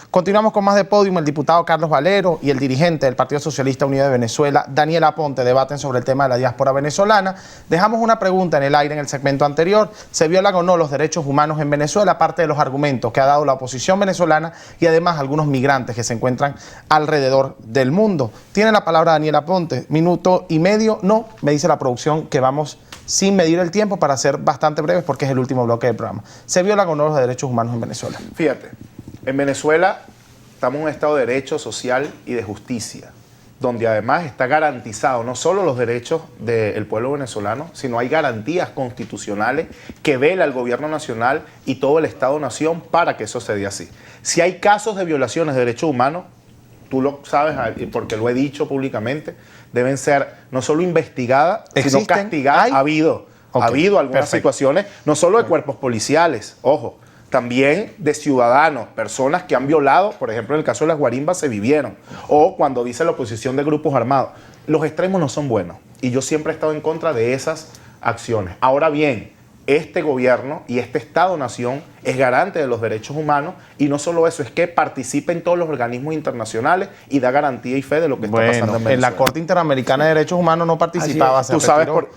Continuamos con más de Podium. El diputado Carlos Valero y el dirigente del Partido Socialista Unido de Venezuela, Daniel Aponte, debaten sobre el tema de la diáspora venezolana. Dejamos una pregunta en el aire en el segmento anterior. ¿Se violan o no los derechos humanos en Venezuela? Aparte de los argumentos que ha dado la oposición venezolana y además algunos migrantes que se encuentran alrededor del mundo. Tiene la palabra Daniel Aponte. Minuto y medio. No, me dice la producción que vamos sin medir el tiempo para ser bastante breves porque es el último bloque del programa. ¿Se violan o no los derechos humanos en Venezuela? Fíjate. En Venezuela estamos en un estado de derecho social y de justicia, donde además está garantizado no solo los derechos del pueblo venezolano, sino hay garantías constitucionales que vela el gobierno nacional y todo el Estado-nación para que eso se dé así. Si hay casos de violaciones de derechos humanos, tú lo sabes porque lo he dicho públicamente, deben ser no solo investigadas, sino castigadas. Ha habido algunas situaciones, no solo de cuerpos policiales, ojo, también de ciudadanos, personas que han violado, por ejemplo en el caso de las guarimbas se vivieron, o cuando dice la oposición de grupos armados. Los extremos no son buenos y yo siempre he estado en contra de esas acciones. Ahora bien, este gobierno y este Estado-nación es garante de los derechos humanos y no solo eso, es que participa en todos los organismos internacionales y da garantía y fe de lo que está pasando en Venezuela. En la Corte Interamericana de Derechos Humanos no participaba.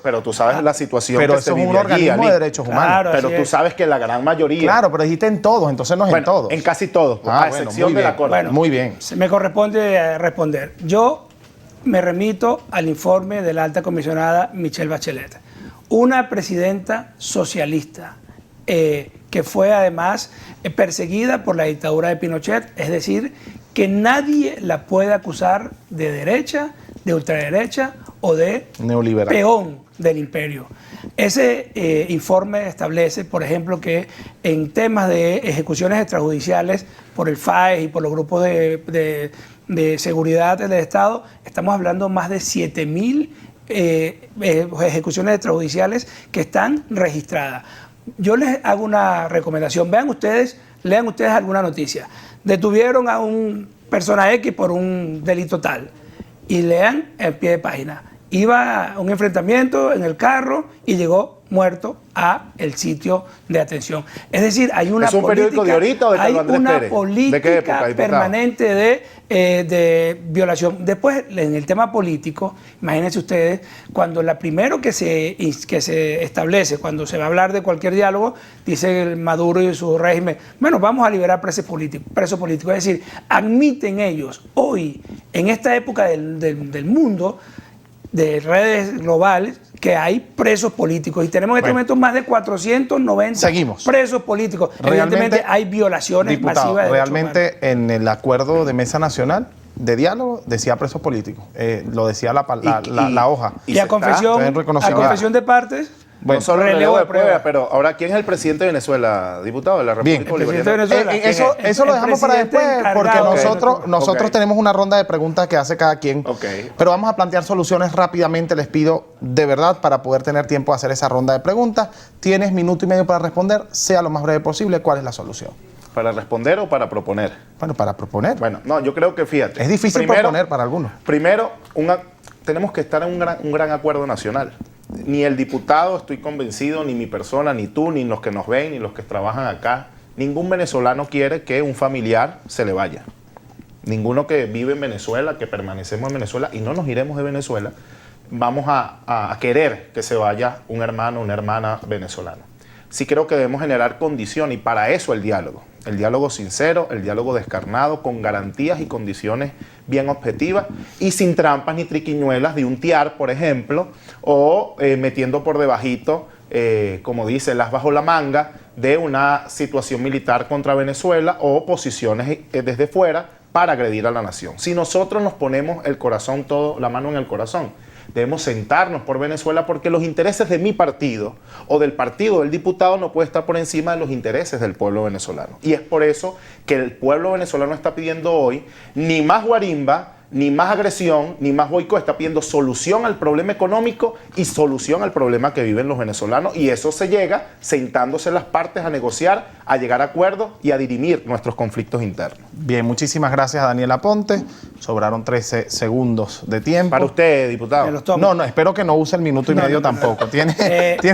Pero tú sabes la situación pero que eso se es un vive organismo allí, de derechos humanos. Claro, pero tú sabes que la gran mayoría... Claro, pero dijiste en todos, entonces no es en todos. En casi todos, a excepción de la Corte. Bueno, muy bien. Me corresponde responder. Yo me remito al informe de la alta comisionada Michelle Bachelet, una presidenta socialista que fue además perseguida por la dictadura de Pinochet, es decir, que nadie la puede acusar de derecha, de ultraderecha o de neoliberal, peón del imperio. Ese informe establece, por ejemplo, que en temas de ejecuciones extrajudiciales por el FAES y por los grupos de seguridad del Estado, estamos hablando más de 7.000 ejecuciones extrajudiciales que están registradas. Yo les hago una recomendación. Lean ustedes alguna noticia. Detuvieron a un persona X por un delito tal y lean el pie de página. Iba a un enfrentamiento en el carro y llegó muerto a el sitio de atención. Es decir, hay una política, periódico de ahorita o de Carlos Andrés Pérez? Política permanente de violación. Después, en el tema político, imagínense ustedes, cuando la primero que se establece, cuando se va a hablar de cualquier diálogo, dice el Maduro y su régimen, bueno, vamos a liberar presos políticos. Es decir, admiten ellos hoy, en esta época del mundo, de redes globales, que hay presos políticos y tenemos en este momento más de 490 presos políticos. Evidentemente hay violaciones masivas de realmente en el acuerdo de mesa nacional de diálogo decía presos políticos, lo decía la hoja. Y a confesión de partes. Bueno, solo relevo de prueba, pero ahora, ¿quién es el presidente de Venezuela, diputado de la República Bolivariana? Eso lo dejamos para después, porque nosotros tenemos una ronda de preguntas que hace cada quien. Pero vamos a plantear soluciones rápidamente, les pido de verdad, para poder tener tiempo de hacer esa ronda de preguntas. Tienes minuto y medio para responder, sea lo más breve posible. ¿Cuál es la solución? ¿Para responder o para proponer? Bueno, para proponer. Bueno, no, yo creo que, fíjate. Es difícil proponer para algunos. Primero, tenemos que estar en un gran acuerdo nacional. Ni el diputado, estoy convencido, ni mi persona, ni tú, ni los que nos ven, ni los que trabajan acá. Ningún venezolano quiere que un familiar se le vaya. Ninguno que vive en Venezuela, que permanecemos en Venezuela y no nos iremos de Venezuela, vamos a querer que se vaya un hermano o una hermana venezolana. Sí creo que debemos generar condiciones y para eso el diálogo sincero, el diálogo descarnado, con garantías y condiciones bien objetivas y sin trampas ni triquiñuelas de untear, por ejemplo, o metiendo por debajito, como dice, las bajo la manga de una situación militar contra Venezuela o posiciones desde fuera para agredir a la nación. Si nosotros nos ponemos el corazón la mano en el corazón, debemos sentarnos por Venezuela porque los intereses de mi partido o del partido del diputado no puede estar por encima de los intereses del pueblo venezolano. Y es por eso que el pueblo venezolano está pidiendo hoy ni más guarimba, ni más agresión, ni más boicot, está pidiendo solución al problema económico y solución al problema que viven los venezolanos, y eso se llega sentándose las partes a negociar, a llegar a acuerdos y a dirimir nuestros conflictos internos. Bien, muchísimas gracias a Daniel Aponte. Sobraron 13 segundos de tiempo. Para usted, diputado. No, espero que no use el minuto y medio tampoco. Tiene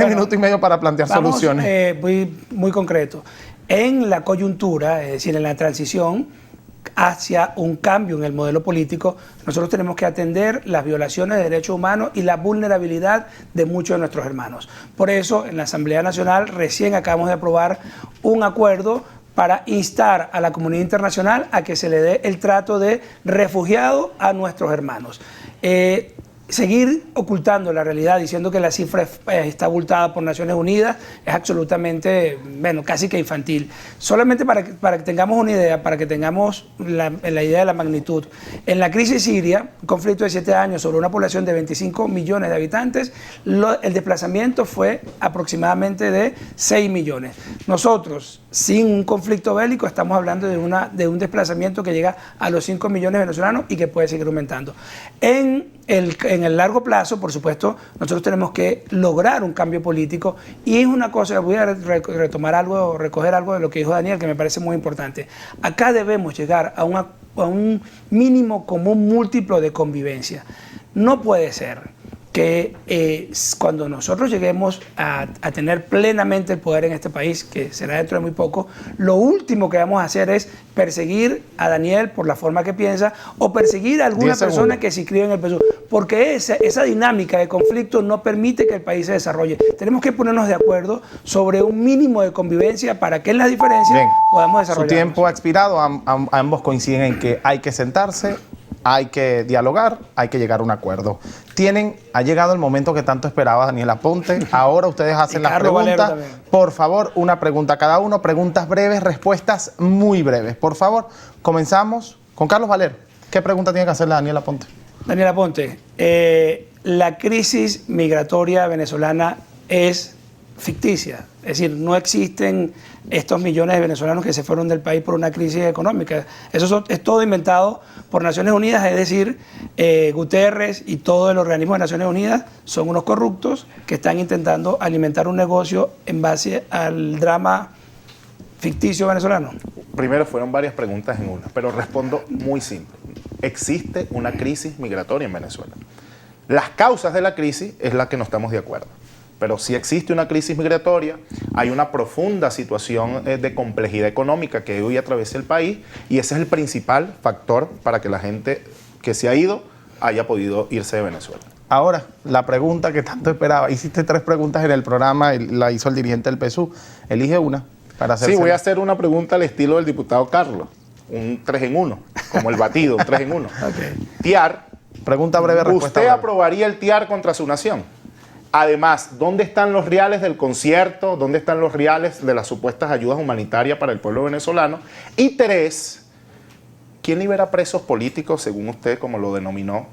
minuto y medio para plantear soluciones. Muy concreto. En la coyuntura, es decir, en la transición hacia un cambio en el modelo político, nosotros tenemos que atender las violaciones de derechos humanos y la vulnerabilidad de muchos de nuestros hermanos. Por eso, en la Asamblea Nacional recién acabamos de aprobar un acuerdo para instar a la comunidad internacional a que se le dé el trato de refugiado a nuestros hermanos. Seguir ocultando la realidad, diciendo que la cifra está abultada por Naciones Unidas, es absolutamente, casi que infantil. Solamente para que tengamos una idea, para que tengamos la idea de la magnitud. En la crisis siria, un conflicto de 7 años sobre una población de 25 millones de habitantes, el desplazamiento fue aproximadamente de 6 millones. Nosotros, sin un conflicto bélico, estamos hablando de un desplazamiento que llega a los 5 millones de venezolanos y que puede seguir aumentando. En el largo plazo, por supuesto, nosotros tenemos que lograr un cambio político, y es una cosa, voy a recoger algo de lo que dijo Daniel, que me parece muy importante. Acá debemos llegar a un mínimo común múltiplo de convivencia. No puede ser que cuando nosotros lleguemos a tener plenamente el poder en este país, que será dentro de muy poco, lo último que vamos a hacer es perseguir a Daniel por la forma que piensa, o perseguir a alguna persona que se inscribe en el PSUV, porque esa dinámica de conflicto no permite que el país se desarrolle. Tenemos que ponernos de acuerdo sobre un mínimo de convivencia para que en las diferencias podamos desarrollar. Su tiempo ha expirado, ambos coinciden en que hay que sentarse, hay que dialogar, hay que llegar a un acuerdo. Ha llegado el momento que tanto esperaba Daniel Aponte. Ahora ustedes hacen las preguntas. Por favor, una pregunta cada uno. Preguntas breves, respuestas muy breves. Por favor, comenzamos con Carlos Valero. ¿Qué pregunta tiene que hacerle a Daniel Aponte? Daniel Aponte, la crisis migratoria venezolana es ficticia. Es decir, no existen estos millones de venezolanos que se fueron del país por una crisis económica. Eso es todo inventado por Naciones Unidas, es decir, Guterres y todo el organismo de Naciones Unidas son unos corruptos que están intentando alimentar un negocio en base al drama ficticio venezolano. Primero, fueron varias preguntas en una, pero respondo muy simple. Existe una crisis migratoria en Venezuela. Las causas de la crisis es la que no estamos de acuerdo. Pero sí existe una crisis migratoria, hay una profunda situación de complejidad económica que hoy atraviesa el país, y ese es el principal factor para que la gente que se ha ido haya podido irse de Venezuela. Ahora, la pregunta que tanto esperaba. Hiciste 3 preguntas en el programa, la hizo el dirigente del PSUV. Elige una para hacer. Sí, voy a hacer una pregunta al estilo del diputado Carlos, un 3 en 1, como el batido, un 3 en 1. Okay. TIAR. Pregunta breve, respuesta ¿Usted breve. aprobaría el TIAR contra su nación? Además, ¿dónde están los reales del concierto? ¿Dónde están los reales de las supuestas ayudas humanitarias para el pueblo venezolano? Y 3, ¿quién libera presos políticos, según usted, como lo denominó?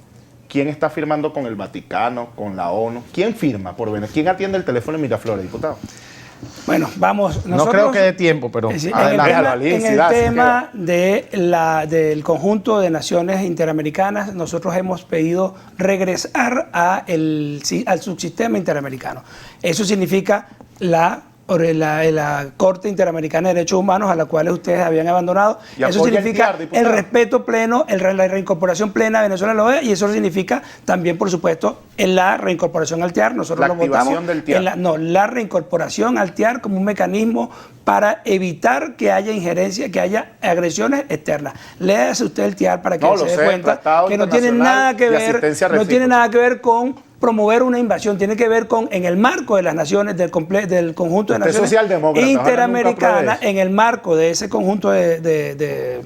¿Quién está firmando con el Vaticano, con la ONU? ¿Quién firma por Venezuela? ¿Quién atiende el teléfono en Miraflores, diputado? Bueno, vamos. No creo que dé tiempo, pero en el tema del conjunto de naciones interamericas, nosotros hemos pedido regresar al subsistema interamericano. Eso significa la Corte Interamericana de Derechos Humanos, a la cual ustedes habían abandonado. Eso significa el respeto pleno, la reincorporación plena de Venezuela a la OEA, y eso significa también, por supuesto, en la reincorporación al TIAR. Nosotros lo votamos. Del TIAR. La reincorporación al TIAR como un mecanismo para evitar que haya injerencia, que haya agresiones externas. Léase usted el TIAR para que se dé cuenta que no tiene nada que ver con promover una invasión, tiene que ver con, en el marco de las naciones, del conjunto de naciones interamericanas, en el marco de ese conjunto de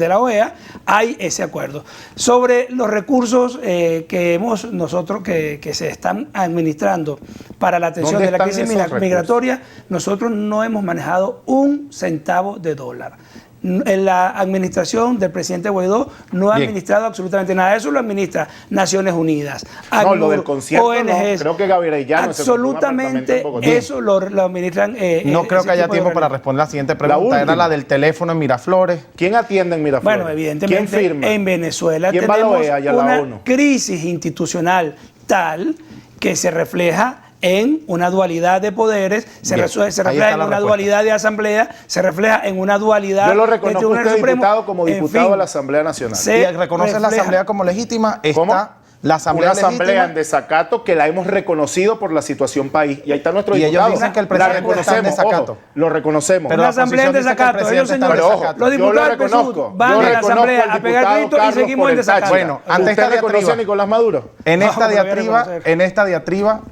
la OEA, hay ese acuerdo. Sobre los recursos que se están administrando para la atención de la crisis migratoria, nosotros no hemos manejado un centavo de dólar. En la administración del presidente Guaidó no ha Bien. administrado absolutamente nada. Eso lo administra Naciones Unidas, No, ACNUR, lo del concierto no. ONGs. Creo que Gabriel Llano se compró un apartamento Absolutamente en Bogotá. eso lo administran. No creo ese que haya tipo de tiempo para organismos. responder la siguiente pregunta. Era última. la del teléfono en Miraflores. ¿Quién atiende en Miraflores? Bueno, evidentemente ¿Quién firma? en Venezuela ¿Quién va a la tenemos OEA y a la una ONU? crisis institucional tal que se refleja en una dualidad de poderes, se Bien, refleja ahí está en la una respuesta. dualidad de asamblea, se refleja en una dualidad Yo lo del reconozco a Tribunal usted, Supremo. diputado, como En diputado fin, de la Asamblea Nacional. se ¿Y reconoces la refleja. asamblea como legítima? Está ¿Cómo? la asamblea Una asamblea legítima. en desacato que la hemos reconocido por la situación país. Y ahí está nuestro Y ellos diputado. dicen que el La presidente está en reconocemos, desacato. ojo, lo reconocemos. Pero Una la asamblea en oposición dice que el desacato. Ellos, presidente está en señores, desacato. los Yo lo diputados del PSUV reconozco. van Yo a la reconozco asamblea al a pegar diputado gritos y Carlos seguimos por en el tacho. desacato. Bueno, ante ¿Usted esta reconoce a diatriba- Nicolás Maduro? En esta No, pero voy a diatriba, reconocer.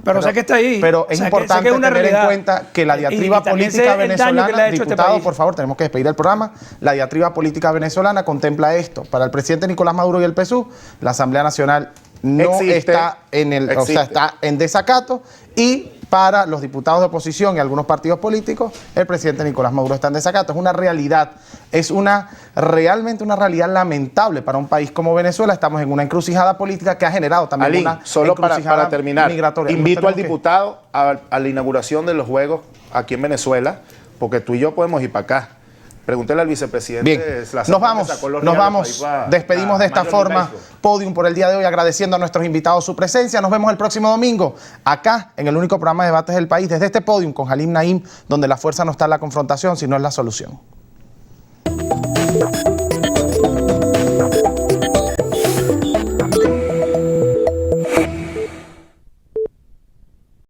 Pero sé que está ahí. Pero O es sea, que sé importante que es una tener en realidad. cuenta que la Y diatriba también sé política el daño que le venezolana, ha hecho a este diputado, país. por favor, tenemos que despedir el programa. La diatriba política venezolana contempla esto. Para el presidente Nicolás Maduro y el PSUV, la Asamblea Nacional no Existe. está en el, o sea, Existe. está en desacato, y para los diputados de oposición y algunos partidos políticos, el presidente Nicolás Maduro está en desacato. Es una realidad, es realmente una realidad lamentable para un país como Venezuela. Estamos en una encrucijada política que ha generado también Alín, una solo para encrucijada terminar, migratoria. Nos invito al tenemos que- diputado a la inauguración de los Juegos aquí en Venezuela, porque tú y yo podemos ir para acá. Pregúntele al vicepresidente. Bien, la nos vamos, sacó los nos reales vamos, para ir pa- despedimos a de esta Major League forma Baseball. Podium por el día de hoy, agradeciendo a nuestros invitados su presencia. Nos vemos el próximo domingo, acá, en el único programa de debates del país, desde este Podium con Halim Naim, donde la fuerza no está en la confrontación, sino en la solución.